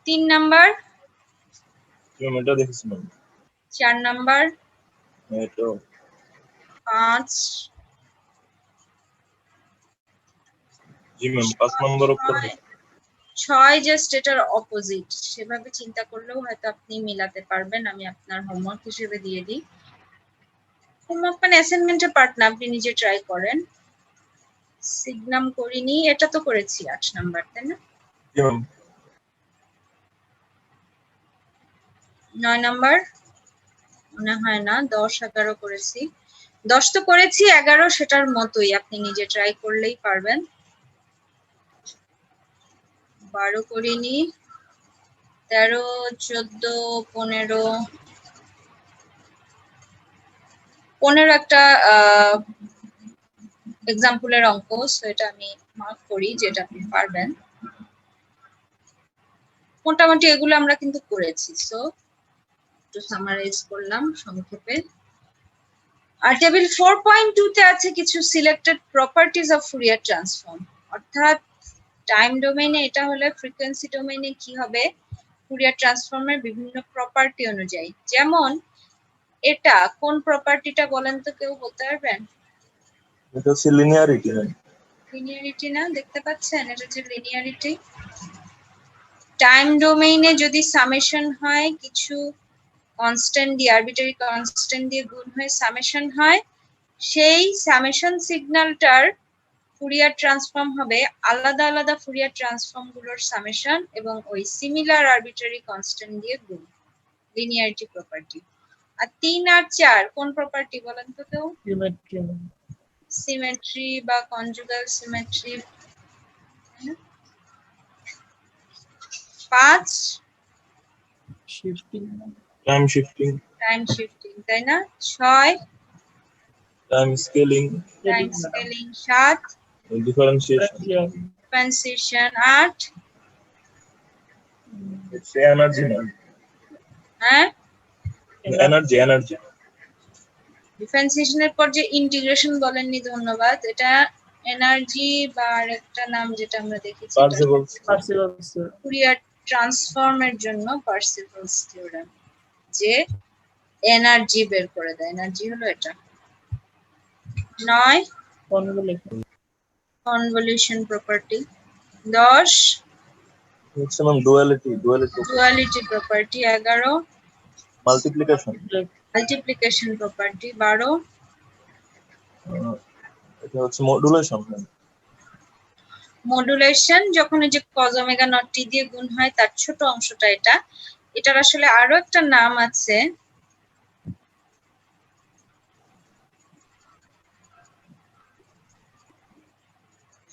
3 number, এটা দেখেছি ma'am. 4 number, এটা 5, জি ম্যাম 5 নম্বর উপরে 6 জাস্ট এটার অপোজিট, সেভাবে চিন্তা করলেও হয়তো আপনি মিলাতে পারবেন। আমি আপনার হোমওয়ার্ক হিসেবে দিয়ে দিই। হোমওয়ার্ক মানে অ্যাসাইনমেন্টের পার্ট না, আপনি নিজে ট্রাই করেন। সিগনাম করিনি, এটা তো করেছি 8 নাম্বার, তাই না? জি ম্যাম। 9 নাম্বার মনে হয় না, 10 11 করেছি। 10 তো করেছি, 11 সেটার মতোই, আপনি নিজে ট্রাই করলেই পারবেন। 12 করিনি, 13 14 15 15 একটা এক্সাম্পলের অঙ্ক, সো এটা আমি মার্ক করি যেটা আপনি পারবেন। মোটামুটি এগুলো আমরা কিন্তু করেছি, সো একটু সামারাইজ করলাম সংক্ষেপে। আর টেবিল 4.2 তে আছে কিছু selected properties of Fourier transform, অর্থাৎ টাইম ডোমেইনে এটা হলে ফ্রিকোয়েন্সি ডোমেইনে কি হবে ফুরিয়ার ট্রান্সফর্মের বিভিন্ন প্রপার্টি অনুযায়ী। যেমন এটা কোন প্রপার্টিটা বলেন তো, কেউ বলতে পারবেন? এটা হচ্ছে লিনিয়ারিটি ম্যাম। লিনিয়ারিটি না, দেখতে পাচ্ছেন এটা হচ্ছে লিনিয়ারিটি। টাইম ডোমেইনে যদি সামেশন হয়, কিছু কনস্ট্যান্ট দিয়ে, আরবিটারি কনস্ট্যান্ট দিয়ে গুণ হয়ে সামেশন হয়, সেই সামেশন সিগন্যালটার ফুরিয়ার ট্রান্সফর্ম হবে আলাদা আলাদা ফুরিয়ার ট্রান্সফর্ম গুলোর সামেশন এবং ওই সিমিলার আরবিটারি কনস্ট্যান্ট দিয়ে গুণ, লিনিয়ারিটি প্রপার্টি। আর 3 আর 4 কোন প্রপার্টি বলেন তো কেউ? সিমেট্রি বা কনজুগাল সিমেট্রি। 5 টাইম শিফটিং, তাই না? 6 time scaling, 7 differentiation, 8 energy ma'am. হ্যাঁ, এনার্জি ডিফারেন্সিয়েশনের পর যে ইন্টিগ্রেশন বলেননি, ধন্যবাদ। এটা এনার্জি বা আরেকটা নাম যেটা আমরা দেখেছি পার্সিবলস ফুরিয়ার ট্রান্সফর্মের জন্য পার্সিভেলস থিওরেম, যে এনার্জি বের করে দেয়। এনার্জি হলো এটা। 9 convolution property. 10 maximum duality duality property. 11 multiplication, multiplication property. 12 এটা হচ্ছে মডুলেশন। মডুলেশন, যখন এই যে cos ওমেগা নট টি দিয়ে গুণ হয় তার ছোট অংশটা এটা। এটার আসলে আরো একটা নাম আছে,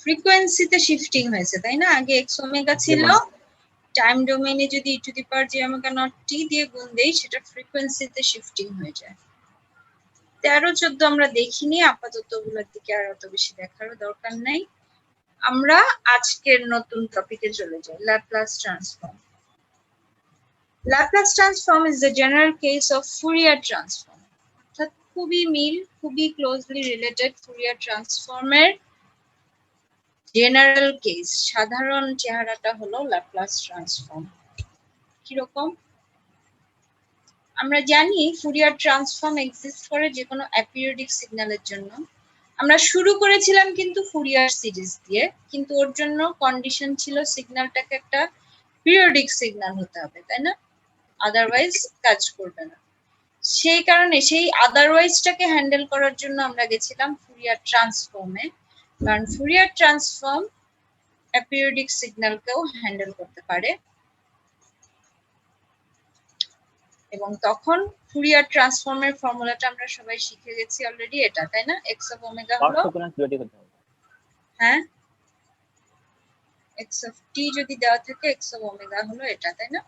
ফ্রিকোয়েন্সিতে শিফটিং হয়েছে, তাই না? আগে এক্স ওমেগা ছিল, টাইম ডোমেইনে যদি e to the power j omega naught t দিয়ে গুণ দেই, সেটা ফ্রিকোয়েন্সিতে শিফটিং হয়ে যায়। 13 14 আমরা দেখিনি, আপাতত ওগুলোর দিকে আর অত বেশি দেখারও দরকার নাই। আমরা আজকের নতুন টপিকে চলে যাই, Laplace transform. Laplace transform is the general case of Fourier transform. অর্থাৎ খুবই মিল, খুবই ক্লোজলি রিলেটেড ফুরিয়ার ট্রান্সফর্মের জেনারেল কেস, সাধারণ চেহারাটা হলো ল্যাপ্লাস ট্রান্সফর্ম। কিরকম? আমরা জানি ফুরিয়ার ট্রান্সফর্ম এক্সিস্ট করে যে কোনো অ্যাপিরিয়ডিক সিগন্যালের জন্য। আমরা শুরু করেছিলাম কিন্তু ফুরিয়ার সিরিজ দিয়ে, কিন্তু ওর জন্য কন্ডিশন ছিল সিগন্যালটাকে একটা পিরিয়ডিক সিগন্যাল হতে হবে, তাই না? আদারওয়াইজ কাজ করবে না। সেই কারণে সেই আদারওয়াইজটাকে হ্যান্ডেল করার জন্য আমরা গেছিলাম ফুরিয়ার ট্রান্সফর্মে, কারণ ফুরিয়ার ট্রান্সফর্ম অ্যাপিরিয়ডিক সিগন্যালকেও হ্যান্ডেল করতে পারে। এবং তখন ফুরিয়ার ট্রান্সফর্মের ফর্মুলাটা আমরা সবাই শিখে গেছি অলরেডি, এটা তাই না? এক্স অফ ওমেগা হলো, হ্যাঁ, এক্স অফ টি যদি দেওয়া থাকে এক্স অফ ওমেগা হলো এটা, তাই না?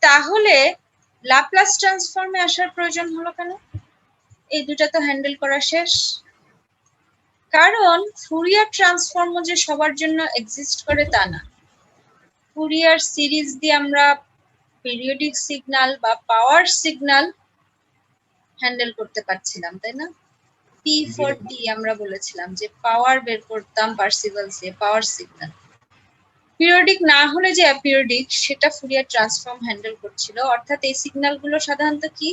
তাহলে ল্যাপ্লাস ট্রান্সফর্মে আসার প্রয়োজন হলো কেন? এই দুটা তো হ্যান্ডেল করা শেষ। কারণ ফুরিয়ার ট্রান্সফর্ম যে সবার জন্য এক্সিস্ট করে তা না। ফুরিয়ার সিরিজ দিয়ে আমরা পিরিয়ডিক সিগন্যাল বা পাওয়ার সিগন্যাল হ্যান্ডেল করতে পারছিলাম, তাই না? পি ফর টি আমরা বলেছিলাম যে পাওয়ার বের করতাম পার্সিভেলস দিয়ে, পাওয়ার সিগন্যাল। পিরিয়ডিক না হলে যে অ্যাপিরিয়ডিক সেটা ফুরিয়ার ট্রান্সফর্ম হ্যান্ডেল করছিল, অর্থাৎ এই সিগন্যালগুলো সাধারণত কি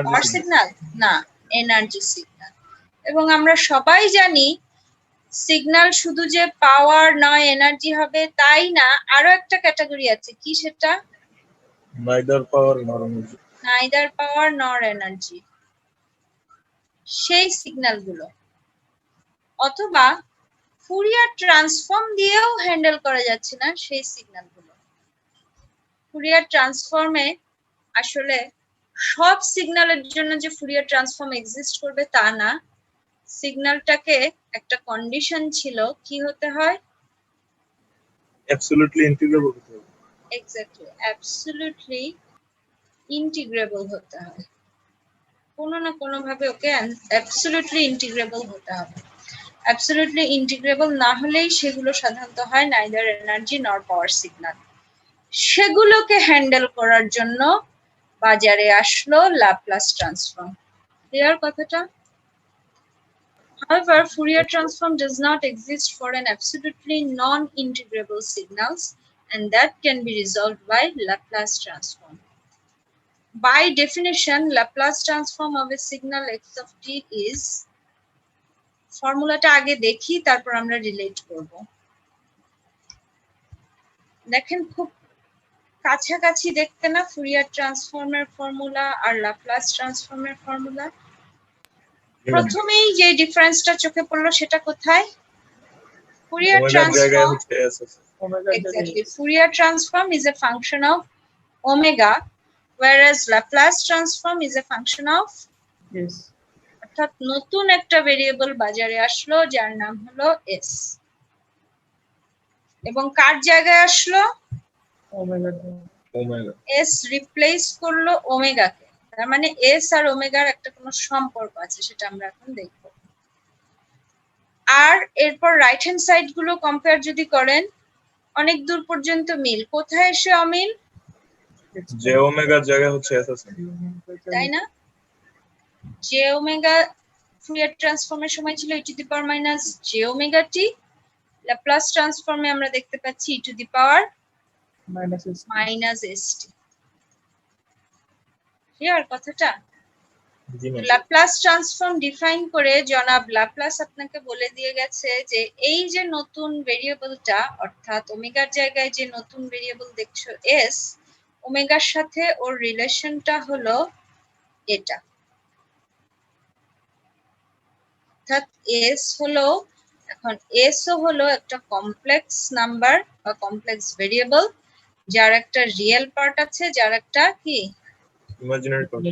পাওয়ার এনার্জি সিগন্যাল না, এনার্জি সিগন্যাল। এবং আমরা সবাই জানি সিগন্যাল শুধু যে পাওয়ার নয় এনার্জি হবে তাই না, আরো একটা ক্যাটাগরি আছে, কি সেটা? নাইদার পাওয়ার নর এনার্জি। নাইদার পাওয়ার নর এনার্জি, সেই সিগন্যালগুলো। অথবা ফুরিয়ার ট্রান্সফর্ম দিয়েও হ্যান্ডেল করা যাচ্ছে না সেই সিগন্যালগুলো। ফুরিয়ার ট্রান্সফর্মে আসলে সব সিগন্যালের জন্য যে ফুরিয়ার ট্রান্সফর্ম এক্সিস্ট করবে তা না, সিগন্যালটাকে একটা কন্ডিশন ছিল, কি হতে হয়? অ্যাবসলিউটলি ইন্টিগ্রেবল হতে হবে। এক্স্যাক্টলি, অ্যাবসলিউটলি ইন্টিগ্রেবল হতে হয়, কোনো না কোনো ভাবে ওকে অ্যাবসলিউটলি ইন্টিগ্রেবল হতে হবে। অ্যাবসলিউটলি ইন্টিগ্রেবল না হলেই সেগুলো সাধারণত হয় নাইদার এনার্জি নর পাওয়ার সিগন্যাল। সেগুলোকে হ্যান্ডেল করার জন্য বাজারে আসলো ল্যাপ্লাস ট্রান্সফর্ম। ক্লিয়ার কথাটা? However, Fourier transform does not exist for an absolutely non-integrable signals, and that can be resolved by Laplace transform. By definition, Laplace transform of a signal x of t is, ফর্মুলাটা আগে দেখি তারপর আমরা relate করব। দেখেন খুব কাছাকাছি দেখতে না ফুরিয়ার ট্রান্সফর্মের ফর্মুলা আর ল্যাপ্লাস ট্রান্সফর্মের ফর্মুলা? প্রথমেই যে ডিফারেন্সটা চোখে পড়লো সেটা কোথায়? Fourier transform, exactly. Fourier transform is a function of omega, whereas Laplace transform is a function of yes. অর্থাৎ নতুন একটা ভেরিয়েবল বাজারে আসলো যার নাম হলো s, এবং কার জায়গায় আসলো? ওমেগা s রিপ্লেস করলো ওমেগাকে। তার মানে s আর ওমেগার একটা কোনো সম্পর্ক আছে, সেটা আমরা এখন দেখব। আর এরপর রাইট হ্যান্ড সাইড গুলো কম্পেয়ার যদি করেন, অনেক দূর পর্যন্ত মিল, কোথায় এসে অমিল? যে ওমেগার জায়গা হচ্ছে এস আছে, তাই না? জে ওমেগা ফুরিয়ার ট্রান্সফর্মের সময় ছিল e to the power minus j omega t, Laplace ট্রান্সফর্মে আমরা দেখতে পাচ্ছি e to the power minus s t. Clear কথাটা? জি ম্যাম। ল্যাপ্লাস ট্রান্সফর্ম ডিফাইন করে জনাব ল্যাপ্লাস আপনাকে বলে দিয়ে গেছে যে এই যে নতুন ভেরিয়েবলটা, অর্থাৎ ওমেগার জায়গায় যে নতুন ভেরিয়েবল দেখছো এস, ওমেগার সাথে ওর রিলেশনটা হলো এটা, অর্থাৎ এস হলো, এখন এস ও হলো একটা কমপ্লেক্স নাম্বার বা কমপ্লেক্স ভেরিয়েবল, যার একটা রিয়েল পার্ট আছে, যার একটা কি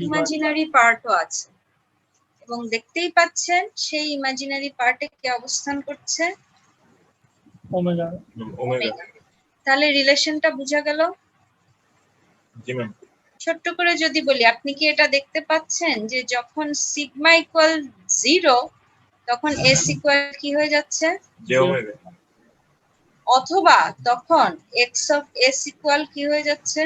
ইমাজিনারি পার্টও আছে। এবং দেখতেই পাচ্ছেন সেই ইমাজিনারি পার্টে কে অবস্থান করছে? ওমেগা। তাহলে রিলেশনটা বোঝা গেল? জি ম্যাম। ছোট্ট করে যদি বলি, আপনি কি এটা দেখতে পাচ্ছেন যে যখন সিগমা ইকুয়াল 0 তখন s ইকুয়াল কি হয়ে যাচ্ছে? J omega. অথবা তখন x অফ s ইকুয়াল কি হয়ে যাচ্ছে?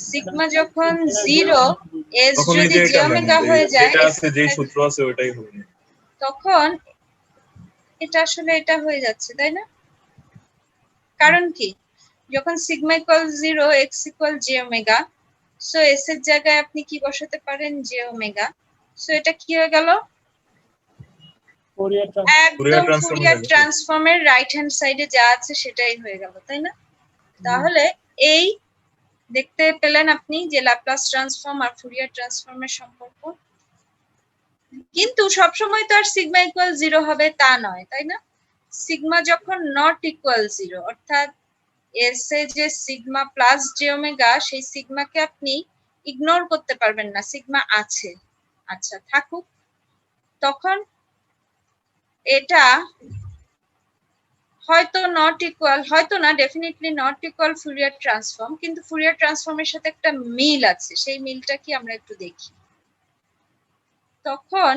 সিগমা যখন 0 s যদি j ওমেগা হয়ে যায়, এটা আছে যে সূত্র আছে ওটাই হবে, তখন এটা আসলে এটা হয়ে যাচ্ছে, তাই না? কারণ কি, যখন sigma equal 0 x equal j omega, so s এর জায়গায় আপনি কি বসাতে পারেন? j omega. সো এটা কি হয়ে গেল? একদম ফুরিয়ার ট্রান্সফর্মের রাইট হ্যান্ড সাইডে যা আছে সেটাই হয়ে গেল, তাই না? তাহলে এই দেখতে পেলেন আপনি যে ল্যাপ্লাস ট্রান্সফর্ম আর ফুরিয়ার ট্রান্সফর্মের সম্পর্ক। কিন্তু সবসময় তো আর সিগমা ইকুয়াল 0 হবে তা নয়, তাই না? সিগমা যখন নট ইকুয়াল 0, অর্থাৎ এস এ যে সিগমা প্লাস জে ওমেগা, সেই সিগমাকে আপনি ইগনোর করতে পারবেন না, সিগমা আছে, আচ্ছা থাকুক, তখন এটা হয়তো নট ইকুয়াল, হয়তো না, definitely not equal Fourier transform, কিন্তু ফুরিয়ার ট্রান্সফর্মের সাথে একটা মিল আছে, সেই মিলটা কি আমরা একটু দেখি। তখন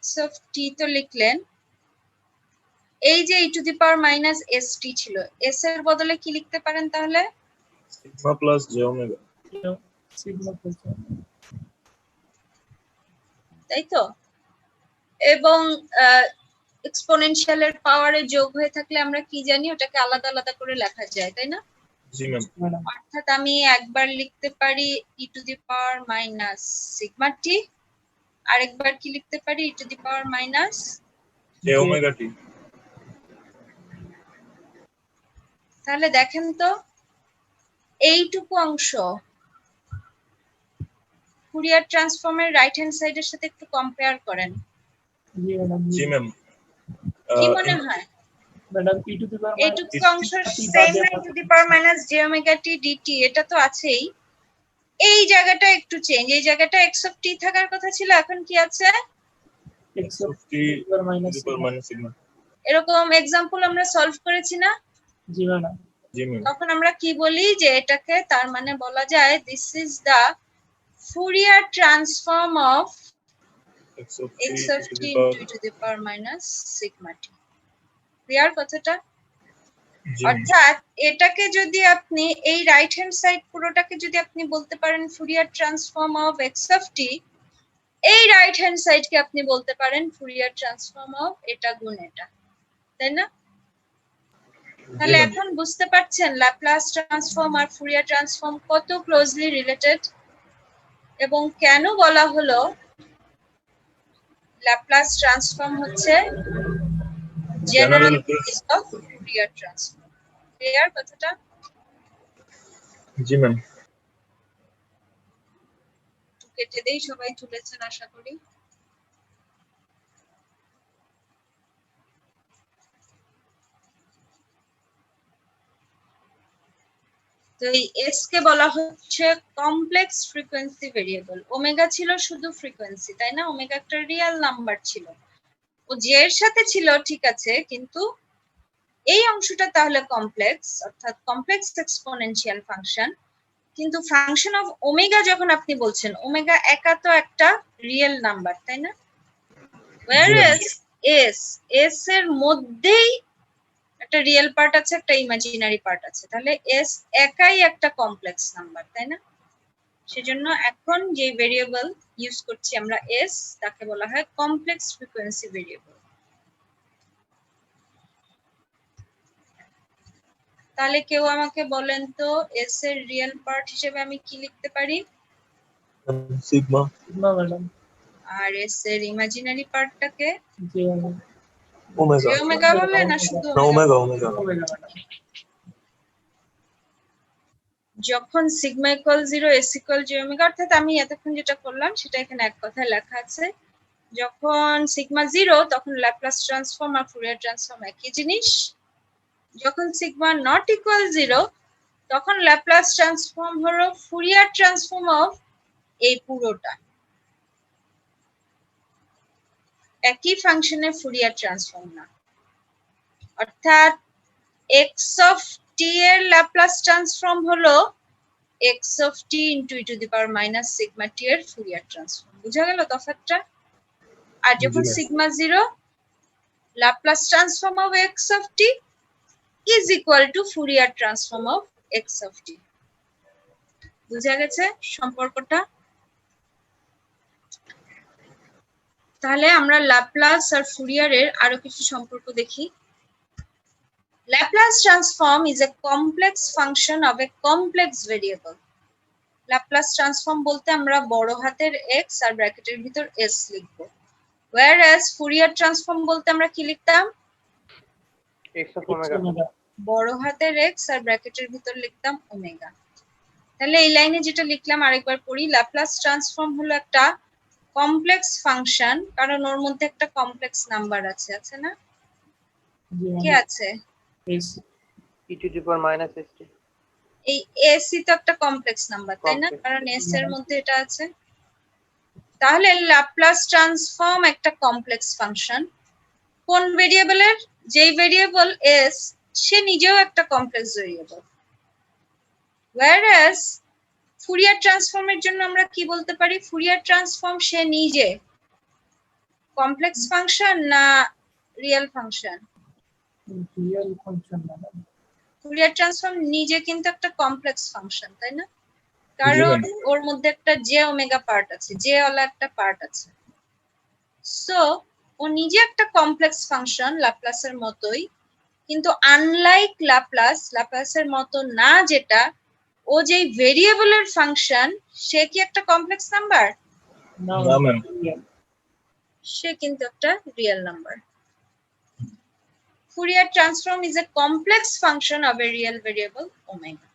x অফ টি তো লিখলেন, এই যে e to the power minus s টি ছিল, s এর বদলে কি লিখতে পারেন তাহলে? Sigma plus J omega. তাই তো? এবং এক্সপোনেনশিয়ালের পাওয়ারে যোগ হয়ে থাকলে আমরা কি জানি ওটাকে আলাদা আলাদা করে লেখা যায়, তাই না? জি ম্যাম। ম্যাডাম অর্থাৎ আমি একবার লিখতে পারি e to the power minus sigma t, আরেকবার কি লিখতে পারি e to the power minus j omega t. তাহলে দেখেন তো এইটুকু অংশ ফুরিয়ার ট্রান্সফর্মের রাইট হ্যান্ড সাইডের সাথে একটু কম্পেয়ার করেন, জি ম্যাডাম জি ম্যাম। কি মনে হয়? ম্যাডাম ই টু দি পাওয়ার এইটুকু অংশ সেম না e to the power minus j omega t dt, এটা তো আছেই। এই জায়গাটা একটু চেঞ্জ, এই জায়গাটা এক্স অফ টি থাকার কথা ছিল, এখন কি আছে x of T power minus sigma. এরকম এক্সাম্পল আমরা সলভ করেছি না? জি ম্যাডাম। জি ম্যাম। তখন আমরা কি বলি যে এটাকে তার মানে বলা যায় this is the Fourier transform of x of t into e to the power minus sigma t. Clear কথাটা? অর্থাৎ এটাকে যদি আপনি এই রাইট হ্যান্ড সাইড পুরোটাকে যদি আপনি বলতে পারেন Fourier transform of x of t, এই রাইট হ্যান্ড সাইডকে আপনি বলতে পারেন ফুরিয়ার ট্রান্সফর্ম অফ এটা গুণ এটা, তাই না? তাহলে এখন বুঝতে পারছেন ল্যাপ্লাস ট্রান্সফর্ম আর ফুরিয়ার ট্রান্সফর্ম কত ক্লোজলি রিলেটেড, এবং কেন বলা হলো ল্যাপ্লাস ট্রান্সফর্ম হচ্ছে general case of Fourier transform. Clear কথাটা? জি ম্যাম। কেটে দেই, সবাই তুলেছেন আশা করি। তো এই এস কে বলা হচ্ছে কমপ্লেক্স ফ্রিকোয়েন্সি ভেরিয়েবল। ওমেগা ছিল শুধু ফ্রিকোয়েন্সি, তাই না? ওমেগা একটা রিয়েল নাম্বার ছিল, ও জে এর সাথে ছিল ঠিক আছে, কিন্তু এই অংশটা তাহলে কমপ্লেক্স, অর্থাৎ কমপ্লেক্স এক্সপোনেনশিয়াল ফাংশন। কিন্তু ফাংশন অফ ওমেগা যখন আপনি বলছেন, ওমেগা একা তো একটা রিয়েল নাম্বার, তাই না? whereas এস এর মধ্যেই একটা রিয়েল পার্ট আছে, একটা ইমাজিনারি পার্ট আছে, তাহলে এস একাই একটা কমপ্লেক্স নাম্বার, তাই না? সেজন্য এখন যে ভেরিয়েবল ইউজ করছি আমরা এস, তাকে বলা হয় কমপ্লেক্স ফ্রিকোয়েন্সি ভেরিয়েবল। তাহলে কেউ আমাকে বলেন তো এস এর রিয়েল পার্ট হিসেবে আমি কি লিখতে পারি? সিগমা। Sigma madam. আর এস এর ইমাজিনারি পার্টটাকে জি ম্যাডাম। ওমেগা। জে ওমেগা বলে না শুধু ওমেগা ওমেগা। Omega madam. যখন sigma equal 0 s equal j omega, অর্থাৎ আমি এতক্ষণ যেটা করলাম সেটা এখানে এক কথায় লেখা আছে। যখন সিগমা 0 তখন ল্যাপ্লাস ট্রান্সফর্ম আর ফুরিয়ার ট্রান্সফর্ম একই জিনিস। যখন সিগমা নট ইকুয়াল 0 তখন ল্যাপ্লাস ট্রান্সফর্ম হলো ফুরিয়ার ট্রান্সফর্ম অফ এই পুরোটা। একই ফাংশনের ফুরিয়ার ট্রান্সফর্ম না, অর্থাৎ এক্স অফ টি এর ল্যাপ্লাস ট্রান্সফর্ম হলো x of t into e to the power minus sigma t এর ফুরিয়ার ট্রান্সফর্ম। বুঝা গেল তফাৎটা? আর যখন sigma 0 Laplace transform of x of t is equal to Fourier transform of x of t. বুঝা গেছে সম্পর্কটা? তাহলে আমরা ল্যাপ্লাস আর ফুরিয়ারের আরো কিছু সম্পর্ক দেখি। Laplace transform is a complex function of a complex variable. Laplace transform বলতে আমরা বড় হাতের x আর ব্র্যাকেটের ভিতর s লিখব। Whereas Fourier transform বলতে আমরা কি লিখতাম? x of omega। বড় হাতের x আর ব্র্যাকেটের ভিতর লিখতাম ওমেগা। তাহলে এই লাইনে যেটা লিখলাম আরেকবার পড়ি। Laplace transform হলো একটা কমপ্লেক্স ফাংশন, কারণ ওর মধ্যে একটা কমপ্লেক্স নাম্বার আছে, আছে না? কি আছে? s e to the power minus st। এই s ই তো একটা কমপ্লেক্স নাম্বার, তাই না? কারণ s এর মধ্যে এটা আছে। তাহলে ল্যাপ্লাস ট্রান্সফর্ম একটা কমপ্লেক্স ফাংশন কোন ভেরিয়েবলের? যেই ভেরিয়েবল s সে নিজেও একটা কমপ্লেক্স ভেরিয়েবল। whereas ফুরিয়ার ট্রান্সফর্মের জন্য আমরা কি বলতে পারি? ফুরিয়ার ট্রান্সফর্ম সে নিজে কমপ্লেক্স ফাংশন না real function? Real function madam. Fourier transform নিজে কিন্তু একটা কমপ্লেক্স ফাংশন, তাই না? কারণ ওর মধ্যে একটা জে ওমেগা পার্ট আছে, জে ওলা একটা পার্ট আছে। সো ও নিজে একটা কমপ্লেক্স ফাংশন ল্যাপ্লাসের মতোই, কিন্তু আনলাইক ল্যাপ্লাসের মতো না, যেটা ও যে ভেরিয়েবলের ফাংশন, সে কি একটা কমপ্লেক্স নাম্বার? না না ম্যাম। real। সে কিন্তু একটা real number. Fourier transform is a complex function of a real variable omega.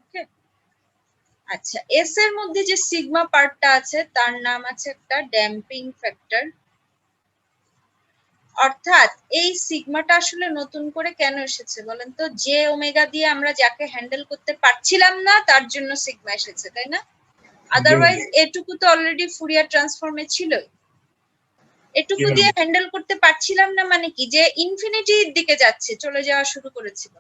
Okay. আচ্ছা, এস এর মধ্যে যে সিগমা পার্টটা আছে তার নাম আছে একটা ড্যাম্পিং ফ্যাক্টর। অর্থাৎ এই সিগমাটা আসলে নতুন করে কেন এসেছে বলেন তো? যে ওমেগা দিয়ে আমরা যাকে হ্যান্ডেল করতে পারছিলাম না তার জন্য সিগমা এসেছে, তাই না? আদারওয়াইজ এটুকু তো অলরেডি ফুরিয়ার ট্রান্সফর্মে ছিলই। এটুকু জি, দিয়ে হ্যান্ডেল করতে পারছিলাম না মানে কি? যে ইনফিনিটির দিকে যাচ্ছে, চলে যাওয়া শুরু করেছিল।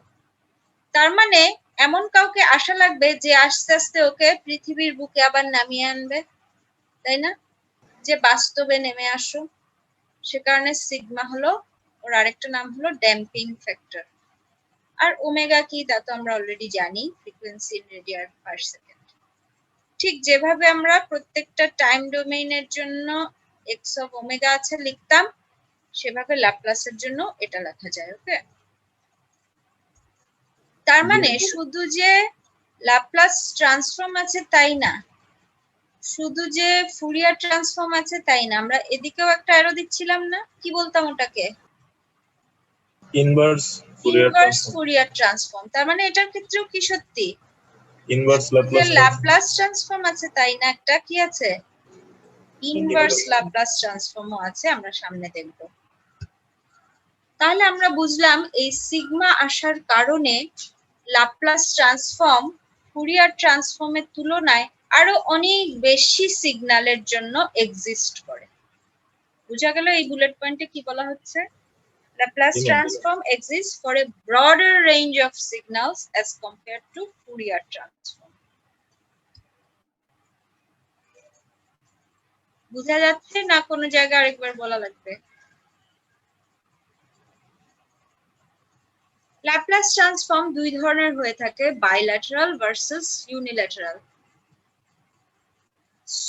তার মানে এমন কাউকে আশা লাগবে যে আস্তে আস্তে ওকে পৃথিবীর বুকে আবার নামিয়ে আনবে, তাই না? যে বাস্তবে নেমে আসো। সে কারণে সিগমা হলো, ওর আরেকটা নাম হলো ড্যাম্পিং ফ্যাক্টর। আর ওমেগা কি তা তো আমরা অলরেডি জানি, frequency in radian per second. ঠিক যেভাবে আমরা প্রত্যেকটা টাইম ডোমেইনের জন্য এক্স অফ ওমেগা আছে লিখতাম, সেভাবে ল্যাপ্লাসের জন্য এটা লেখা যায়। ওকে, তার মানে শুধু যে ল্যাপ্লাস ট্রান্সফর্ম আছে তাই না, শুধু যে ফুরিয়ার ট্রান্সফর্ম আছে তাই না, আমরা এদিকেও একটা অ্যারো দিচ্ছিলাম না? কি বলতাম ওটাকে? Inverse Fourier inverse transform, Fourier transform. তার মানে এটার ক্ষেত্রেও কি সত্যি? ইনভার্স যে ল্যাপ্লাস ল্যাপ্লাস ট্রান্সফর্ম আছে তাই না, একটা কি আছে? ইনভার্স ল্যাপ্লাস ট্রান্সফর্মও আছে, আমরা সামনে দেখব। তাহলে আমরা বুঝলাম এই সিগমা আসার কারণে ল্যাপ্লাস ট্রান্সফর্ম ফুরিয়ার ট্রান্সফর্মের তুলনায় আরো অনেক বেশি সিগন্যালের জন্য এক্সিস্ট করে। বুঝা গেল এই বুলেট পয়েন্টে কি বলা হচ্ছে? Laplace transform exists for a broader range of signals as compared to Fourier transform. বুঝা যাচ্ছে না কোনো জায়গায় আরেকবার বলা লাগবে? Laplace transform দুই ধরনের হয়ে থাকে, bilateral versus unilateral.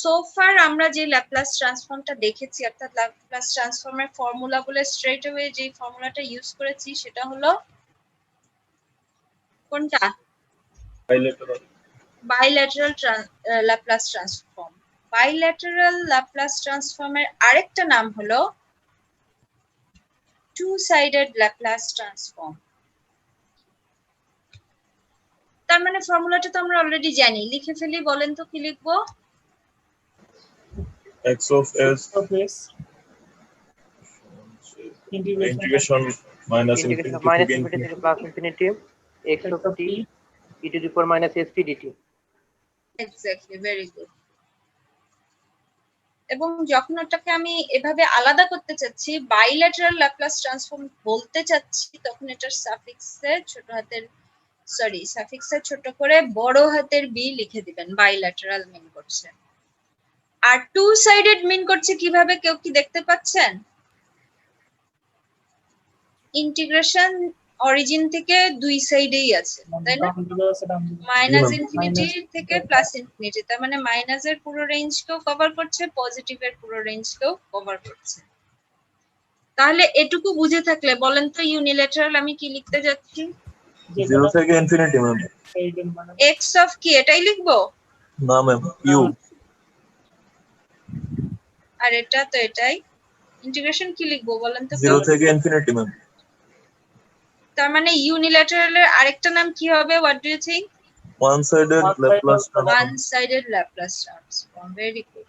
So far আমরা যে Laplace transformটা দেখেছি, অর্থাৎ Laplace transformer ফর্মুলা বলে স্ট্রেট অ্যাওয়ে যে ফর্মুলাটা ইউজ করেছি সেটা হলো কোনটা? Bilateral Laplace transform. Bilateral Laplace transform এর আরেকটা নাম হলো two-sided Laplace transform. তার মানে ফর্মুলাটা তো আমরা অলরেডি জানি, লিখে ফেলি। বলেন তো কি লিখবো? x of s of s integration minus Integration infinity of minus থেকে infinity infinity. to plus infinity x of t e to the power minus st dt. Exactly, very good. এবং যখন ওটাকে আমি এভাবে আলাদা করতে চাচ্ছি, বাইল্যাটারাল ল্যাপ্লাস ট্রান্সফর্ম বলতে চাচ্ছি, তখন এটার সাফিক্সে ছোট করে বড় হাতের বি লিখে দিবেন। বাইল্যাটারাল মিন করছে। আর টু সাইডেড মিন করছে কিভাবে, কেউ কি দেখতে পাচ্ছেন? ইন্টিগ্রেশন অরিজিন থেকে দুই সাইডেই আছে, তাই না? মাইনাস ইনফিনিটি থেকে প্লাস ইনফিনিটি, তার মানে মাইনাসের পুরো রেঞ্জকেও কভার করছে, পজিটিভের পুরো রেঞ্জকেও কভার করছে। তাহলে এটুকু বুঝে থাকলে বলেন তো ইউনিল্যাটারাল আমি কি লিখতে যাচ্ছি? 0 থেকে ইনফিনিটি ম্যাম। এক্স অফ কি এটাই লিখবো? না ম্যাম, ইউ। আর এটা তো এটাই। ইন্টিগ্রেশন কি লিখবো বলেন তো? 0 থেকে ইনফিনিটি ম্যাম। তার মানে ইউনিল্যাটারালের আরেকটা নাম কি হবে? What do you think? one-sided Laplace transform. One-sided Laplace transform. Very good.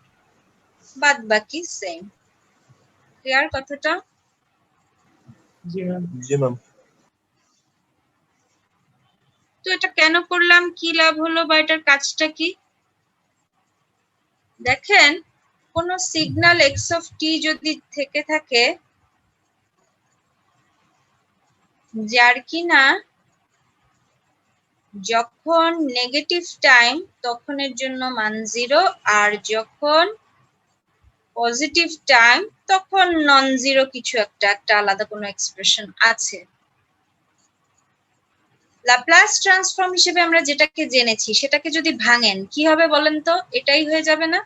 বাদ বাকি সেম। ক্লিয়ার কথাটা? জি ম্যাম। তো এটা কেন করলাম, কি লাভ হলো বা এটার কাজটা কি? দেখেন, কোন সিগন্যাল এক্স অফ টি যদি থেকে থাকে যার কিনা যখন নেগেটিভ টাইম তখনের জন্য মান 0, আর যখন পজিটিভ টাইম তখন নন জিরো কিছু একটা আলাদা কোনো এক্সপ্রেশন আছে। ল্যাপ্লাস ট্রান্সফর্ম হিসেবে আমরা যেটাকে জেনেছি সেটাকে যদি ভাঙেন কি হবে বলেন তো? এটাই হয়ে যাবে না?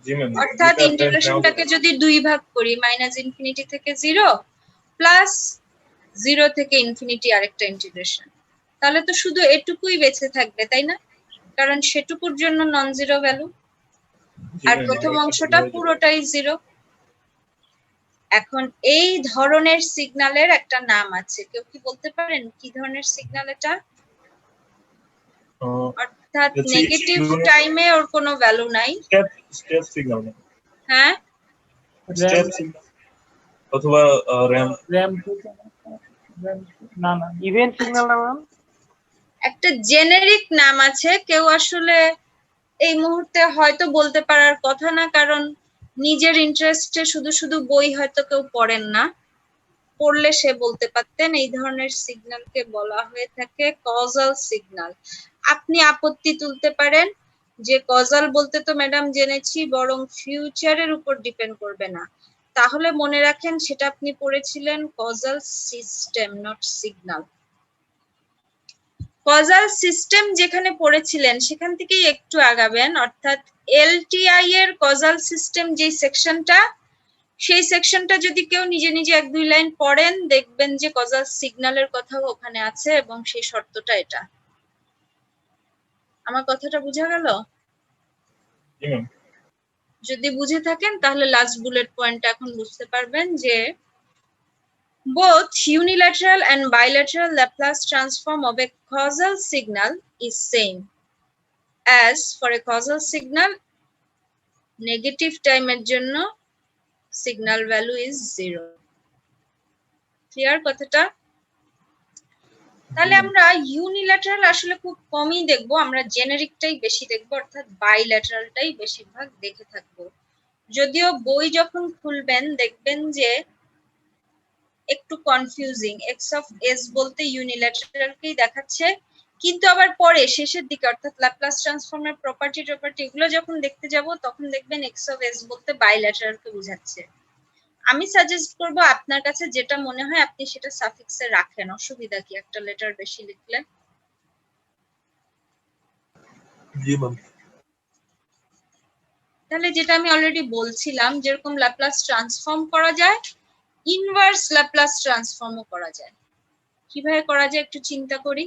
জি ম্যাম, অর্থাৎ দুইটা apparent ইন্টিগ্রেশনটাকে নেওয়া যদি দুই ভাগ করি, -ইনফিনিটি থেকে 0 প্লাস 0 থেকে ইনফিনিটি আরেকটা ইন্টিগ্রেশন, তাহলে তো শুধু এটুকুই বেঁচে থাকবে, তাই না? কারণ সেটুকুর জন্য নন জিরো ভ্যালু, জি আর ম্যাম, প্রথম আরেকটা অংশটা হয়ে যাবে। পুরোটাই 0। এখন এই ধরনের সিগন্যালের একটা নাম আছে, কেউ কি বলতে পারেন কি ধরনের সিগন্যাল এটা? অর্থাৎ নেগেটিভ টাইমে ওর কোনো ভ্যালু নাই। স্টেপ সিগন্যাল হ্যাঁ, স্টেপ সিগন্যাল অথবা র্যাম র্যাম না না ইভেন্ট সিগন্যাল না ম্যাম? একটা জেনেরিক নাম আছে, কেউ আসলে এই মুহূর্তে হয়তো বলতে পারার কথা না, কারণ নিজের ইন্টারেস্টে শুধু শুধু বই হয়তো কেউ পড়েন না, পড়লে সে বলতে পারতেন। এই ধরনের সিগন্যালকে বলা হয়ে থাকে কজাল সিগন্যাল। আপনি আপত্তি তুলতে পারেন যে কজাল বলতে তো ম্যাডাম জেনেছি বরং ফিউচারের উপর ডিপেন্ড করবে না, তাহলে মনে রাখেন সেটা আপনি পড়েছিলেন causal system, not signal. Causal system যেখানে পড়েছিলেন সেখান থেকেই একটু আগাবেন, অর্থাৎ এলটিআই এর কজাল সিস্টেম যে সেকশনটা, সেই সেকশনটা যদি কেউ নিজে নিজে 1-2 লাইন পড়েন, দেখবেন যে কজাল সিগন্যালের কথাও ওখানে আছে এবং সেই শর্তটা এটা। আমার কথাটা বোঝা গেল? জি ম্যাম, যদি বুঝে থাকেন তাহলে লাস্ট বুলেট পয়েন্টটা এখন বুঝতে পারবেন যে both unilateral and bilateral Laplace transform of a causal signal is same as for a causal signal negative time এর জন্য signal value is 0. ক্লিয়ার কথাটা? তাহলে আমরা ইউনিল্যাটারাল আসলে খুব কমই দেখবো, আমরা জেনেরিকটাই বেশি দেখবো, অর্থাৎ বাইল্যাটারালটাই বেশিরভাগ দেখে থাকবো। যদিও বই যখন খুলবেন দেখবেন যে একটু কনফিউজিং, এক্স অফ এস বলতে ইউনিল্যাটারালকেই দেখাচ্ছে, কিন্তু আবার পরে শেষের দিকে অর্থাৎ ল্যাপ্লাস ট্রান্সফর্মের প্রপার্টি এগুলো যখন দেখতে যাব তখন দেখবেন এক্স অফ এস বলতে বাইল্যাটারালকে বোঝাচ্ছে। আমি সাজেস্ট করব আপনার কাছে যেটা মনে হয় আপনি সেটা সাফিক্সে রাখেন, অসুবিধা কি একটা লেটার বেশি লিখলে? জি ম্যাম, তাহলে যেটা আমি অলরেডি বলছিলাম, যেরকম ল্যাপ্লাস ট্রান্সফর্ম করা যায়, ইনভার্স ল্যাপ্লাস ট্রান্সফর্মও করা যায়। কিভাবে করা যায় একটু চিন্তা করি।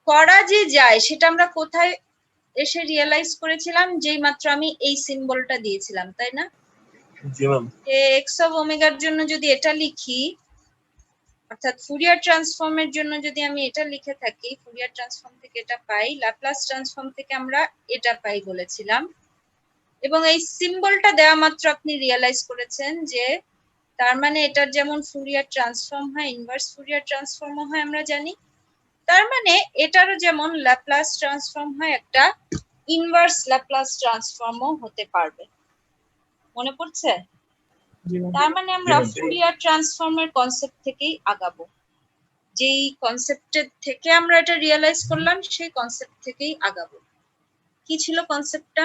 করা যে যায় সেটা আমরা কোথায় এসে রিয়েলাইজ করেছিলাম, যেই মাত্র আমি এই সিম্বলটা দিয়েছিলাম, তাই না? জি ম্যাম, এক্স অফ ওমেগার জন্য যদি এটা লিখি, অর্থাৎ ফুরিয়ার ট্রান্সফর্মের জন্য যদি আমি এটা লিখে থাকি, ফুরিয়ার ট্রান্সফর্ম থেকে এটা পাই, ল্যাপ্লাস ট্রান্সফর্ম থেকে আমরা এটা পাই বলেছিলাম, এবং এই সিম্বলটা দেওয়া মাত্র আপনি রিয়েলাইজ করেছেন যে তার মানে এটার যেমন ফুরিয়ার ট্রান্সফর্ম হয়, ইনভার্স ফুরিয়ার ট্রান্সফর্মও হয় আমরা জানি, তার মানে এটারও যেমন ল্যাপ্লাস ট্রান্সফর্ম হয়, একটা ইনভার্স ল্যাপ্লাস ট্রান্সফর্মও হতে পারবে। মনে পড়ছে? তার মানে আমরা ফুরিয়ার ট্রান্সফর্মের কনসেপ্ট থেকেই আগাবো, যেই কনসেপ্টের থেকে আমরা এটা রিয়েলাইজ করলাম সেই কনসেপ্ট থেকেই আগাবো। কি ছিল কনসেপ্টটা?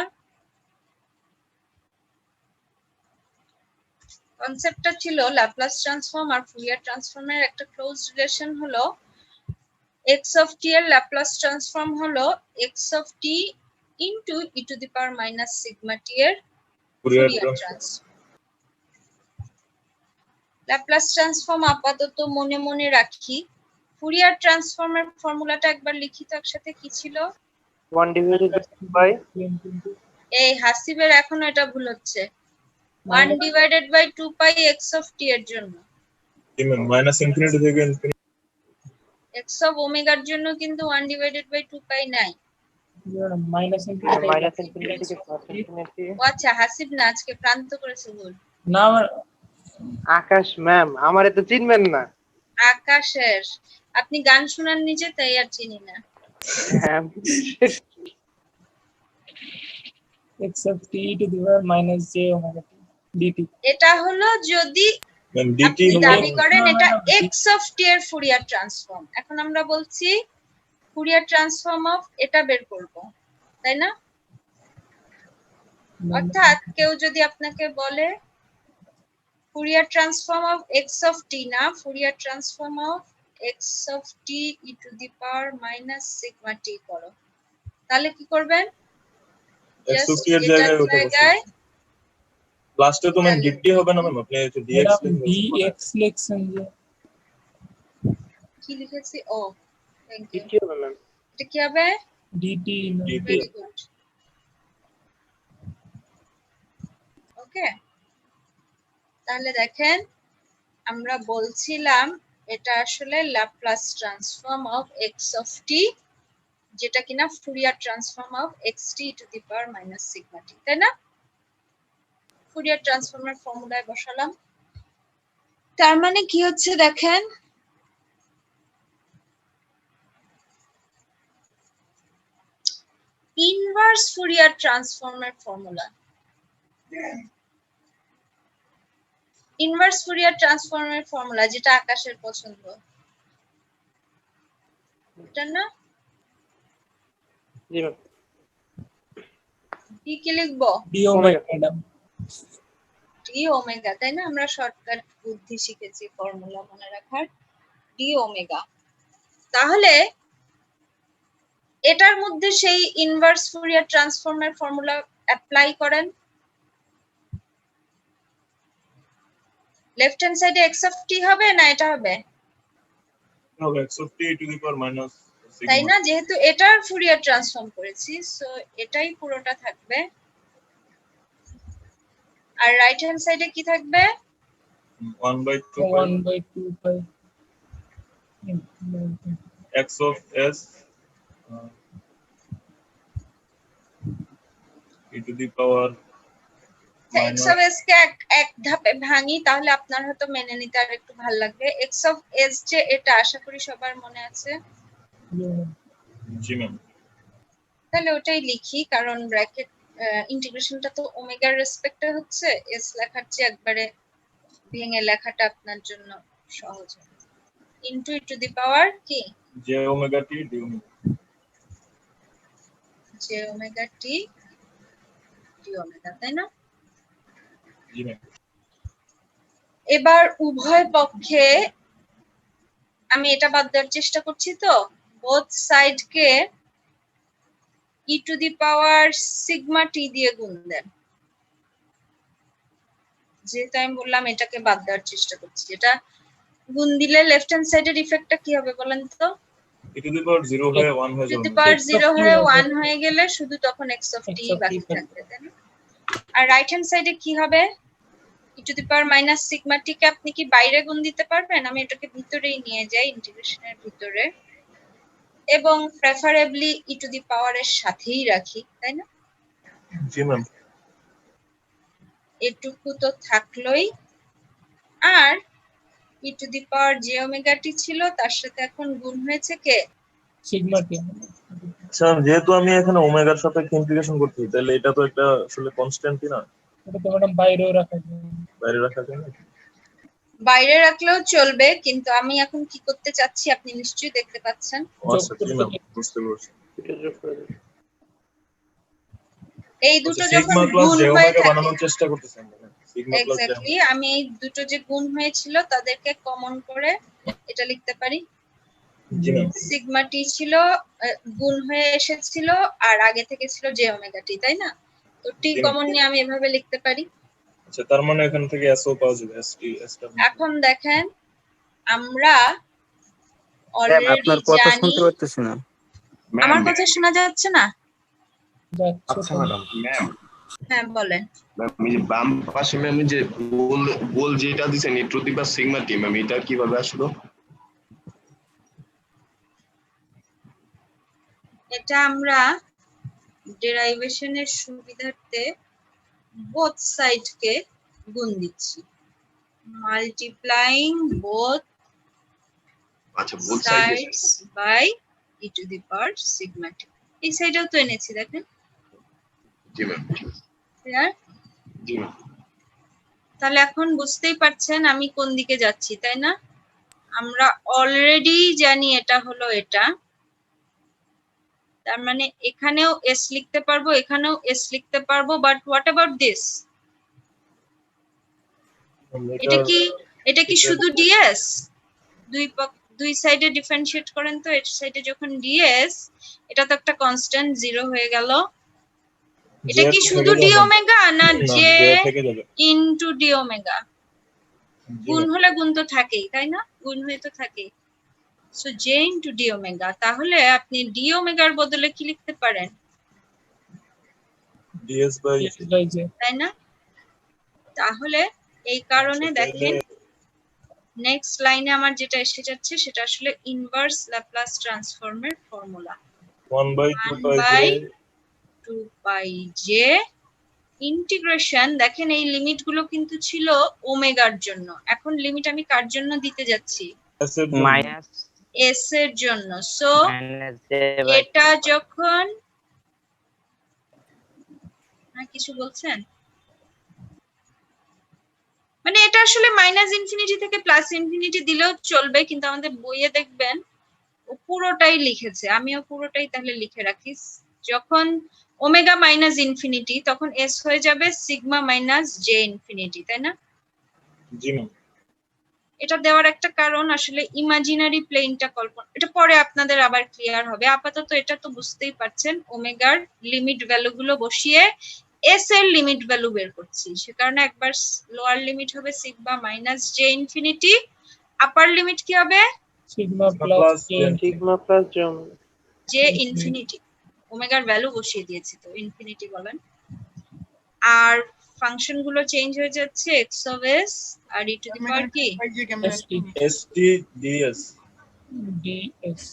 কনসেপ্টটা ছিল ল্যাপ্লাস ট্রান্সফর্ম আর ফুরিয়ার ট্রান্সফর্মের একটা ক্লোজ রিলেশন হলো এক্স অফ টি এর ল্যাপ্লাস ট্রান্সফর্ম হলো x of t into e to the power minus sigma t এর ফুরিয়ার ট্রান্সফর্ম। ল্যাপ্লাস ট্রান্সফর্ম আপাতত মনে মনে রাখি। ফুরিয়ার ট্রান্সফর্মের ফর্মুলাটা একবার লিখিত একসাথে কি ছিল? 1 divided by এই হাসিবের এখনো এটা ভুল হচ্ছে। 1 divided by 2 pi x of t এর জন্য। জি ম্যাম, মাইনাস ইনফিনিটি থেকে ইনফিনিটি। এক্স অফ ওমেগার জন্য কিন্তু 1 ডিভাইডেড বাই 2 পাই নাই। মাইনাস ইনফিনিটি থেকে প্লাস ইনফিনিটি। ও আচ্ছা, হাসিব না, আজকে প্রান্ত করেছে ভুল। না আকাশ ম্যাম, আমারে তো চিনবেন না। আকাশের, আপনি গান শোনান নিজে, তাই আর চিনি না। x of t to the power minus j omega t dt এটা হলো যদি ম্যাম ডিটি আপনি দাবি করেন এটা না, এক্স অফ টি এর ফুরিয়ার ট্রান্সফর্ম। এখন আমরা বলছি ফুরিয়ার ট্রান্সফর্ম অফ এটা বের করব, তাই না? অর্থাৎ কেউ যদি আপনাকে বলে Fourier transform of x of t, না Fourier transform of x of t e to the power minus sigma t করো, তাহলে কি করবেন? x50 এর জায়গায় ওটা বসাই লাস্টে তো ম্যাম ডিটি হবে না ম্যাম আপনি একটু dx ম্যাডাম লিখবেন dx লিখছেন যে কি লিখেছি ও থ্যাংক ইউ দ্বিতীয় হবে ম্যাম। এটা কি হবে dt dt very good okay তাহলে দেখেন আমরা বলছিলাম এটা আসলে Laplace transform of x of t যেটা কিনা Fourier transform of xt two the power minus sigma t তাই না ফুরিয়ার ট্রান্সফর্মের ফর্মুলায় বসালাম তার মানে কি হচ্ছে দেখেন ইনভার্স ফুরিয়ার ট্রান্সফর্মের ফর্মুলা ইনভার্স ফুরিয়ার ট্রান্সফর্মের ফর্মুলা যেটা আকাশের পছন্দ এটা না জি ম্যাম। কি লিখবো d omega madam D omega তাই না আমরা শর্টকাট বুদ্ধি শিখেছি ফর্মুলা মনে রাখার ডি ওমেগা তাহলে এটার মধ্যে সেই ইনভার্স ফুরিয়ার ট্রান্সফর্মের ফর্মুলা অ্যাপ্লাই করেন লেফট হ্যান্ড সাইডে x অফ t হবে না এটা হবে হবে x50 two the power minus তাই সিগমা না যেহেতু এটার ফুরিয়ার ট্রান্সফর্ম করেছি সো এটাই পুরোটা থাকবে আর রাইট হ্যান্ড সাইডে কি থাকবে 1/2 1/2 pi x of s e to the power x of s কে এক ধাপে ভাঙি তাহলে আপনার হয়তো মেনে নিতে আর একটু ভালো লাগবে x অফ s যে এটা আশা করি সবার মনে আছে জি ম্যাম তাহলে ওটাই লিখি কারণ ব্র্যাকেট ইন্টিগ্রেশনটা তো ওমেগার রেসপেক্টে হচ্ছে s লেখার চেয়ে একবারে ভেঙে লেখাটা আপনার জন্য সহজ হবে into e to the power কি j omega t d omega j omega t d omega তাই না জি ম্যাম এবার উভয় পক্ষে আমি এটা বাদ দেওয়ার চেষ্টা করছি তো both side K e to the power sigma t দিয়ে গুণ দেন যেহেতু আমি বললাম এটাকে বাদ দেওয়ার চেষ্টা করছি এটা গুণ দিলে লেফট হ্যান্ড সাইডের ইফেক্টটা কি হবে বলেন তো e to the power 0 হয়ে 1 হয়ে টু দি যাবে পাওয়ার X of 0 t হয়ে হবে। 1 হয়ে গেলে শুধু তখন x of t X of t বাকি থাকবে। থাকবে তাই না আর রাইট হ্যান্ড সাইডে কি হবে e to the power minus sigma t কে আপনি কি বাইরে গুণ দিতে পারবেন আমি এটাকে ভিতরেই নিয়ে যাই ইন্টিগ্রেশনের ভিতরে এবং প্রেফারেবলি e টু দি পাওয়ার এর সাথেই রাখি তাই না জি ম্যাম এটুকু তো থাকলোই আর e to the power j omega t ছিল তার সাথে এখন গুণ হয়েছে কে সিগমা t আচ্ছা যেহেতু আমি এখানে ওমেগার সাপেক্ষে ইন্টিগ্রেশন করছি তাহলে এটা তো একটা আসলে কনস্ট্যান্টই না এটা তো ম্যাডাম বাইরেও রাখা যায় বাইরে রাখা যায় না বাইরে রাখলেও চলবে কিন্তু আমি এখন কি করতে চাচ্ছি আপনি নিশ্চয়ই দেখতে পাচ্ছেন ও আচ্ছা জি ম্যাম বুঝতে পারছি এটা যোগ করে দিন। এই দুটো আচ্ছা যখন সিগমা প্লাস গুণ j হয়ে ওমেগা থাকে বানানোর চেষ্টা করতেছি আমরা সিগমা প্লাস j এক্স্যাক্টলি আমি এই দুটো যে গুণ হয়েছিল তাদেরকে কমন করে এটা লিখতে পারি জি ম্যাম সিগমা টি ছিল গুণ হয়ে এসেছিল আর আগে থেকে ছিল জে ওমেগা টি তাই না তো টি জি। কমন নিয়ে আমি এভাবে লিখতে পারি আচ্ছা তার মানে এখান থেকে s ও পাওয়া যাবে s t s টা এখন দেখেন আমরা ম্যাম অলরেডি আপনার কথা জানি শুনতে পারতেছি না। আমার কথা শোনা যাচ্ছে না যাচ্ছে আচ্ছা তো। ম্যাডাম ম্যাম হ্যাঁ বলেন আমি যে বাম পাশে ম্যাম যে গোল গোল যেটা দিছেন e to the power sigma T ma'am এটা কিভাবে আসলো এটা আমরা ডেরাইভেশনের সুবিধার্থে বোথ সাইড কে গুণ দিচ্ছি মাল্টিপ্লাইং বোথ আচ্ছা বোথ সাইডে sides by e to the power sigma t এই সাইডেও তো এনেছি দেখেন জি ম্যাম ক্লিয়ার জি ম্যাম তাহলে এখন বুঝতেই পারছেন আমি কোন দিকে যাচ্ছি তাই না আমরা অলরেডি জানি এটা হলো এটা তার মানে এখানেও s লিখতে পারবো এখানেও s লিখতে পারবো বাট হোয়াট অ্যাবাউট দিস এটা কি শুধু ds দুই সাইডে ডিফারেন্সিয়েট করেন তো এর সাইডে যখন ds এটা তো একটা কনস্ট্যান্ট 0 হয়ে গেল এটা কি শুধু ডি ওমেগা না জে থেকে যাবে ইনটু ডি ওমেগা? জি গুণ ম্যাম হলে গুণ তো থাকেই, তাই না? গুণ হয়ে তো থাকেই। So j into d omega, তাহলে আপনি ডি ওমেগার বদলে কি লিখতে পারেন, ds by ds by j. তাই না? তাহলে এই কারণে দেখেন নেক্সট লাইনে আমার যেটা এসে যাচ্ছে সেটা আসলে ইনভার্স ল্যাপ্লাস ট্রান্সফর্মের formula 1/2 pi by j 2 pi j integration. দেখেন এই লিমিট গুলো কিন্তু ছিল ওমেগার জন্য, এখন লিমিট আমি কার জন্য দিতে যাচ্ছি? এস এর জন্য মাইনাস এস এর জন্য। সো মাইনাস জে বাই এটা যখন কিছু বলছেন, মানে এটা আসলে মাইনাস ইনফিনিটি থেকে প্লাস ইনফিনিটি দিলেও চলবে, কিন্তু আমাদের বইয়ে দেখবেন ও পুরোটাই লিখেছে, আমিও পুরোটাই তাহলে লিখে রাখি। যখন ওমেগা মাইনাস ইনফিনিটি তখন এস হয়ে যাবে সিগমা মাইনাস জে ইনফিনিটি, তাই না? জি ম্যাম এটা দেওয়ার একটা কারণ আসলে ইমাজিনারি প্লেনটা কল্পনা, এটা পরে আপনাদের আবার ক্লিয়ার হবে, আপাতত এটা তো বুঝতেই পারছেন ওমেগার লিমিট ভ্যালু গুলো বসিয়ে এস এর লিমিট ভ্যালু বের করছি, সে কারণে একবার লোয়ার লিমিট হবে sigma minus j infinity, upper limit কি হবে sigma plus plus j J sigma plus j j infinity. ওমেগার ভ্যালু বসিয়ে দিয়েছি তো ইনফিনিটি বলেন, আর ফাংশন গুলো চেঞ্জ হয়ে যাচ্ছে এক্স অফ এস আর ই টু দি পাওয়ার কি এসটি এসটি ডিএস ডিএস।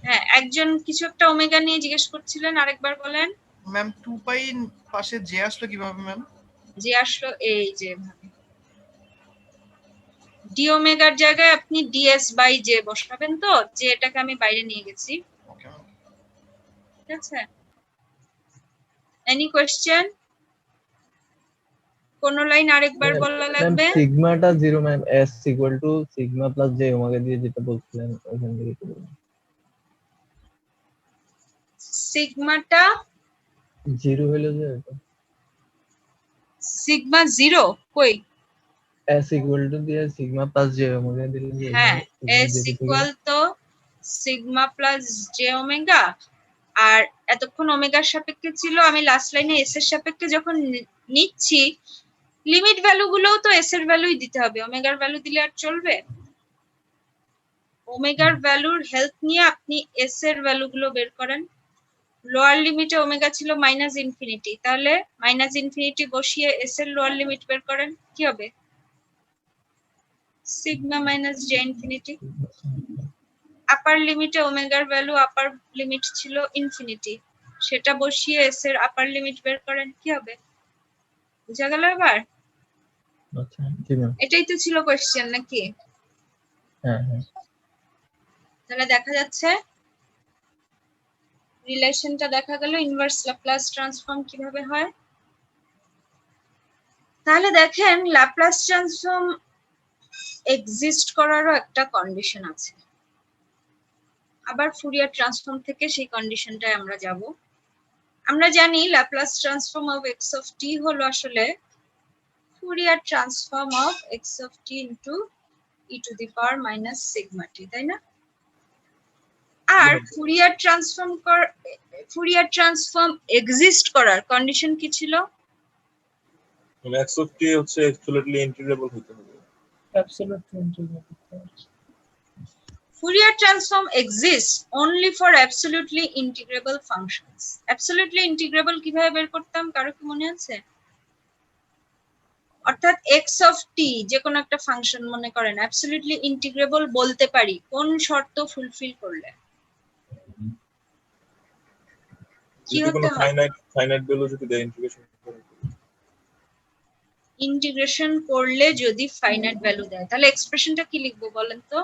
হ্যাঁ, একজন কিছু একটা ওমেগা নিয়ে জিজ্ঞেস করছিলেন, আরেকবার বলেন। ম্যাম 2 পাই পাশে জে আসলো কিভাবে ম্যাম? যে আসলো এই যে ভাবে ডি ওমেগার জায়গায় আপনি ডিএস বাই জে বসাবেন, তো যে এটাকে আমি বাইরে নিয়ে গেছি, ওকে ম্যাম। ঠিক আছে? Any question? কোন লাইন আরেকবার বলা লাগবে? সিগমাটা 0 ma'am, s equal to sigma plus J omega দিয়ে যেটা বলছিলেন ওখান থেকে একটু বলুন। সিগমাটা 0 হলো যে এটা সিগমা জিরো কই? s ইকুয়াল টু দিয়ে সিগমা প্লাস জে ওমেগা দিলে যে হ্যাঁ, sigma এস zero থেকে- ইকুয়াল তো সিগমা প্লাস জে ওমেগা, আর এতক্ষণ ওমেগার সাপেক্ষে ছিল, আমি লাস্ট লাইনে এস এর সাপেক্ষে যখন নিচ্ছি লিমিট ভ্যালু গুলোও তো এস এর ভ্যালুই দিতে হবে, ওমেগার ভ্যালু দিলে আর চলবে? ওমেগার ভ্যালুর হেল্প নিয়ে আপনি এস এর ভ্যালু গুলো বের করেন। লোয়ার লিমিটে ওমেগা ছিল মাইনাস ইনফিনিটি, তাহলে মাইনাস ইনফিনিটি বসিয়ে এস এর লোয়ার লিমিট বের করেন, কি হবে? Sigma minus j infinity. Upper লিমিটে ওমেগার ভ্যালু আপার লিমিট ছিল ইনফিনিটি, সেটা বসিয়ে এস এর আপার লিমিট বের করেন, কি হবে? বুঝা গেল এবার? আচ্ছা জি ম্যাম। এটাই তো ছিল কোশ্চেন নাকি? হ্যাঁ হ্যাঁ তাহলে দেখা যাচ্ছে রিলেশনটা দেখা গেল ইনভার্স ল্যাপ্লাস ট্রান্সফর্ম কিভাবে হয়। তাহলে দেখেন ল্যাপ্লাস ট্রান্সফর্ম এক্সিস্ট করারও একটা কন্ডিশন আছে, আবার ফুরিয়ার ট্রান্সফর্ম থেকে সেই কন্ডিশনটায় আমরা যাব। আমরা জানি Laplace transform of x of t হলো আসলে Fourier transform of x of t into e to the power minus sigma t, তাই না? আর ফুরিয়ার ট্রান্সফর্ম এক্সিস্ট করার কন্ডিশন কি ছিল? এক্স অফ টি হচ্ছে অ্যাবসলিউটলি ইন্টিগ্রেবল হতে হবে। Absolutely integrable. Fourier transform exists only for absolutely integrable functions. Absolutely integrable কিভাবে বের করতাম কারো কি মনে আছে? অর্থাৎ x of t যে কোনো একটা ফাংশন মনে করেন absolutely integrable বলতে পারি কোন শর্ত ফুলফিল করলে? কি যদি কোনো হতে হয়? ফাইনাইট ভ্যালু যদি দেয় ইন্টিগ্রেশন করলে যদি ফাইনাইট ভ্যালু দেয়, তাহলে এক্সপ্রেশনটা কি লিখবো বলেন তো?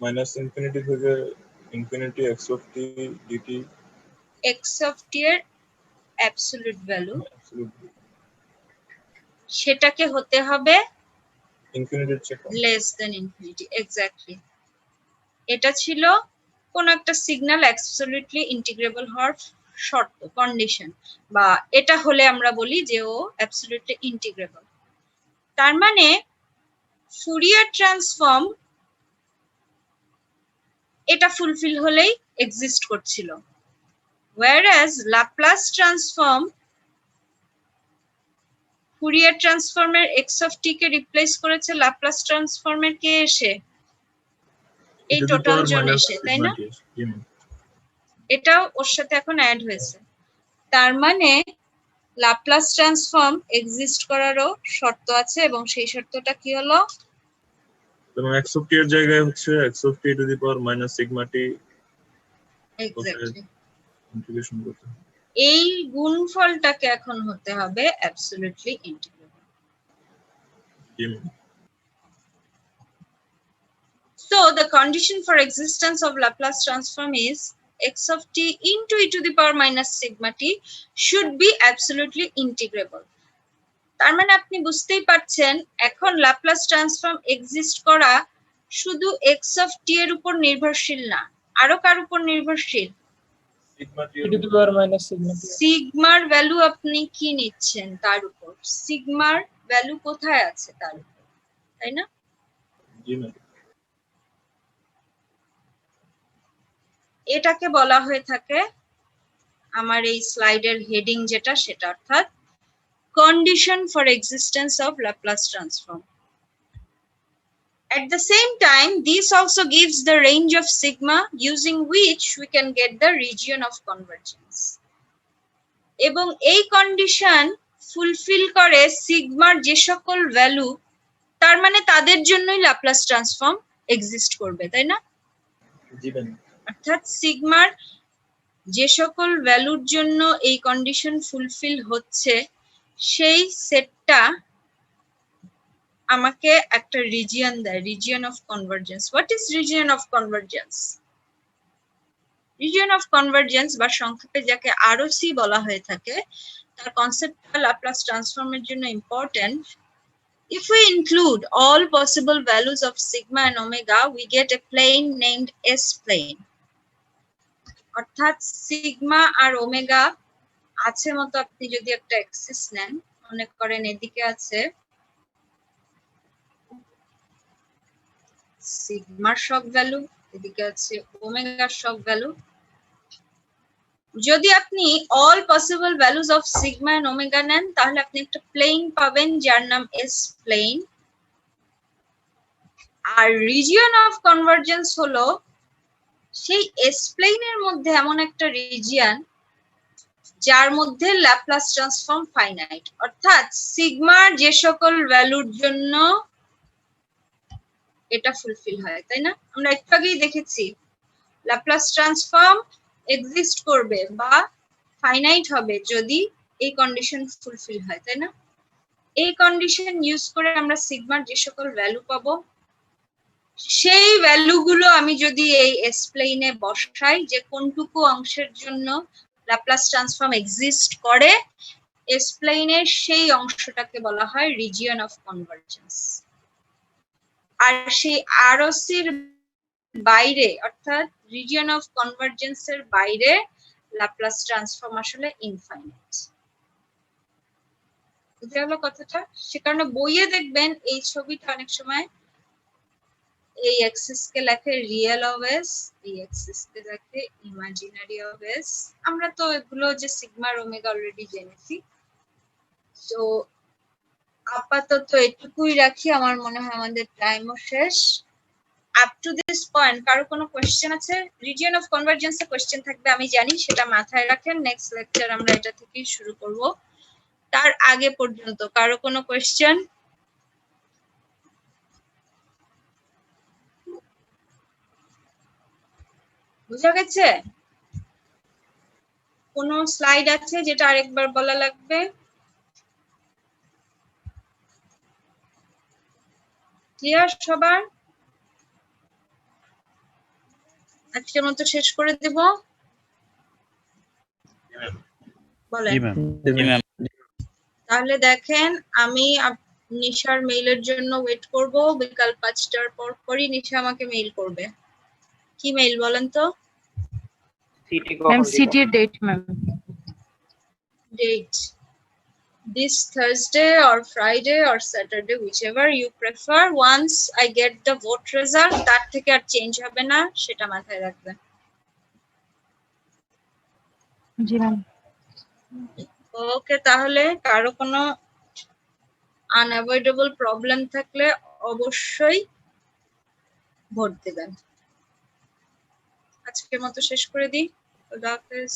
মাইনাস ইনফিনিটি থেকে infinity x of t d t x of t এর অ্যাবসলিউট ভ্যালু সেটাকে হতে হবে ইনফিনিটির চেয়ে কম। Less than infinity. এক্স্যাক্টলি, এটা ছিল কোন একটা সিগন্যাল অ্যাবসলিউটলি ইন্টিগ্রেবল হওয়ার শর্ত, কন্ডিশন, বা এটা হলে আমরা বলি যে ও অ্যাবসলিউটলি ইন্টিগ্রেবল। তার মানে ফুরিয়ার ট্রান্সফর্ম এটা ফুলফিল হলেই এক্সিস্ট করছিল। whereas Laplace transform ফুরিয়ার ট্রান্সফর্মের x of t কে রিপ্লেস করেছে Laplace ট্রান্সফর্মের কে এসে এই টোটাল জন এসে, তাই না? এটাও ওর সাথে এখন অ্যাড হয়েছে, তার মানে লাপ্লাস ট্রান্সফর্ম এক্সিস্ট করারও শর্ত আছে, এবং সেই শর্তটা কি হলো? এবং x of t এর জায়গায় হচ্ছে x of t to the power minus sigma t exactly integration করতে হবে। এই গুণফলটাকে এখন হতে হবে absolutely integrable. G ma'am. So the condition for existence of Laplace transform is x of t into e to the power minus sigma t should be absolutely integrable. তার মানে আপনি বুঝতেই পারছেন এখন Laplace transform এক্সিস্ট করা শুধু x of t এর উপর নির্ভরশীল না, আরো কার উপর নির্ভরশীল? Sigma t e to the power minus sigma t সিগমার ভ্যালু আপনি কি নিচ্ছেন তার উপর, সিগমার ভ্যালু কোথায় আছে তার উপর, তাই না? জি ম্যাম। এটাকে বলা হয়ে থাকে আমার এই স্লাইডের হেডিং যেটা, সেটা অর্থাৎ condition for existence of Laplace transform. At the same time, this also gives the range of sigma using which we can get the region of convergence. এবং এই কন্ডিশন ফুলফিল করে সিগমার যে সকল ভ্যালু, তার মানে তাদের জন্যই Laplace ট্রান্সফর্ম এক্সিস্ট করবে, তাই না? জি ম্যাম। অর্থাৎ সিগমার যে সকল ভ্যালুর জন্য এই কন্ডিশন ফুলফিল হচ্ছে সেই সেটটা আমাকে একটা রিজিয়ন দেয়, region of convergence. What is region of convergence? Region of convergence বা সংক্ষেপে যাকে আরওসি বলা হয়ে থাকে, তার কনসেপ্টটা Laplace ট্রান্সফর্মের জন্য important. If we include all possible values of sigma and omega, we get a plane named S plane. অর্থাৎ সিগমা আর ওমেগা আছে মতো আপনি যদি একটা অ্যাক্সিস নেন, মনে করেন এদিকে আছে সিগমার সব ভ্যালু, এদিকে আছে ওমেগার সব ভ্যালু। যদি আপনি all possible values of sigma and omega নেন, তাহলে আপনি একটা প্লেন পাবেন যার নাম এস প্লেন। আর রিজিয়ন অফ কনভার্জেন্স হলো সেই এস প্লেনের মধ্যে এমন একটা রিজিয়ন যার মধ্যে ল্যাপ্লাস ট্রান্সফর্ম ফাইনাইট, অর্থাৎ সিগমার যে সকল ভ্যালুর জন্য এটা ফুলফিল হয়, তাই না? আমরা একটু আগেই দেখেছি ল্যাপ্লাস ট্রান্সফর্ম এক্সিস্ট করবে বা ফাইনাইট হবে যদি এই কন্ডিশন ফুলফিল হয়, তাই না? এই কন্ডিশন ইউজ করে আমরা সিগমার যে সকল ভ্যালু পাবো, সেই ভ্যালুগুলো আমি যদি এই এস প্লেনে বসাই, যে কোনটুকু অংশের জন্য ল্যাপ্লাস ট্রান্সফর্ম এক্সিস্ট করে, এস প্লেনের সেই অংশটাকে বলা হয় রিজিয়ন অফ কনভার্জেন্স। আর সেই আরওসির বাইরে অর্থাৎ রিজিয়ন অফ কনভার্জেন্সের বাইরে ল্যাপ্লাস ট্রান্সফর্ম আসলে ইনফাইনাইট। বুঝতে গেল কথাটা? সে কারণে বইয়ে দেখবেন এই ছবিটা অনেক সময় এই অ্যাক্সিস কে লেখে রিয়েল অফ এস, এই অ্যাক্সিস কে লেখে ইমাজিনারি অফ এস। আমরা তো এগুলো যে সিগমা ওমেগা অলরেডি জেনেছি, তো আপাতত এটুকুই রাখি। আমার মনে হয় আমাদের টাইমও শেষ। আপ টু দিস পয়েন্ট কারো কোনো কোয়েশ্চেন আছে? রিজিয়ন অফ কনভার্জেন্সে কোয়েশ্চেন থাকবে আমি জানি, সেটা মাথায় রাখেন। নেক্সট লেকচার আমরা এটা থেকেই শুরু করব। তার আগে পর্যন্ত কারো কোনো কোয়েশ্চেন? বুঝা গেছে? কোনো স্লাইড আছে যেটা আরেকবার বলা লাগবে? ক্লিয়ার সবার? আজকের মতো শেষ করে দেব। বলেন। তাহলে দেখেন, আমি নিশার মেইলের জন্য ওয়েট করব। বিকাল 5টার পরই নিশা আমাকে মেইল করবে। কি মেইল বলেন তো? সিটি কখন দিব? সিটির date ma'am. Date. This Thursday or Friday or Saturday, whichever you prefer. Once I get the vote result, তার থেকে আর চেঞ্জ হবে না, সেটা মাথায় রাখবেন। জি ম্যাম। ওকে, তাহলে কারো কোনো আনঅ্যাভয়েডেবল প্রবলেম থাকলে অবশ্যই ভোট দেবেন। আজকের মতো শেষ করে দিই। খুদা হাফেজ।